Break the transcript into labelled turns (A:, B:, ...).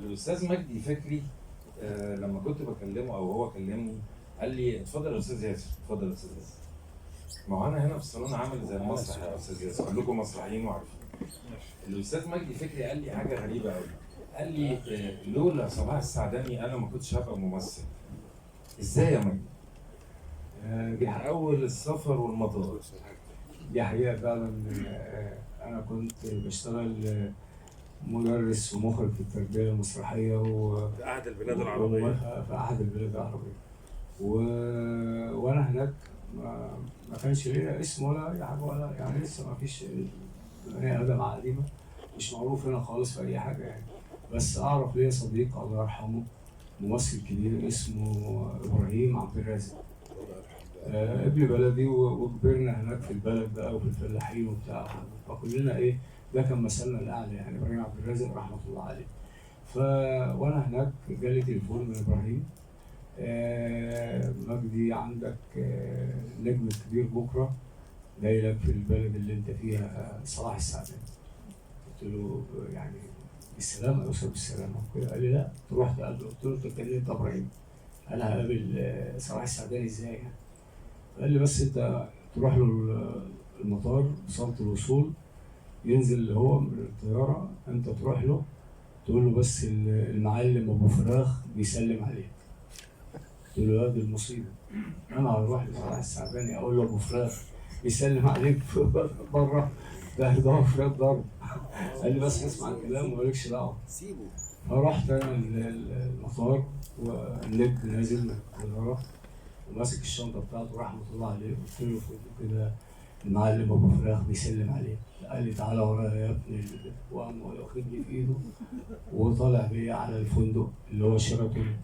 A: الاستاذ مجدي فكري لما كنت بكلمه او هو كلمني قال لي اتفضل يا استاذ ياسر، اتفضل يا استاذ ياسر. ما هو انا هنا في الصالون عامل زي المسرح يا استاذ ياسر، كلكم مسرحيين وعارفين. الاستاذ مجدي فكري قال لي حاجه غريبه قوي، قال لي لولا صلاح السعدني انا ما كنتش هبقى ممثل. ازاي يا مجدي؟
B: دي
A: اول السفر والمطار.
B: دي حقيقة فعلا. أنا كنت بشتغل مدرس ومخرج في التربية المسرحية
A: في أحد البلاد العربية.
B: في أحد البلاد العربية. وأنا هناك ما كانش ليا اسم ولا أي حاجة، ولا يعني لسه ما فيش بني آدم عادي، مش معروف هنا خالص في أي حاجة يعني. بس أعرف ليا صديق الله يرحمه ممثل كبير اسمه إبراهيم عبد الرازق. ابن بلدي وكبرنا هناك في البلد بقى وفي الفلاحين وبتاع، فكلنا ايه، ده كان مثلنا الاعلى يعني ابراهيم عبد الرازق رحمه الله عليه. وانا هناك جالي تليفون من ابراهيم، مجدي عندك نجم كبير بكره جاي لك في البلد اللي انت فيها، صلاح السعداني. قلت له يعني بالسلامه يا استاذ بالسلامه وكده. قال لي لا تروح تقابله. قلت له انت كلمت ابراهيم، انا هقابل صلاح السعداني ازاي يعني؟ قال لي بس انت تروح له المطار صالة الوصول، ينزل هو من الطيارة، انت تروح له تقول له بس المعلم ابو فراخ بيسلم عليك. قلت له يا دي المصيبة، انا هروح لصلاح السعداني اقول له ابو فراخ بيسلم عليك بره؟ ده هو فراخ ضرب. قال لي بس اسمع الكلام ومالكش دعوة. فرحت انا المطار والنجم نازل من الطيارة وماسك الشنطه بتاعته رحمه الله عليه. قلت له كده المعلم ابو فراخ بيسلم عليه. قال لي تعالى ورايا يا ابني، وقام واخدني في ايده وطالع بيا على الفندق اللي هو شيراتون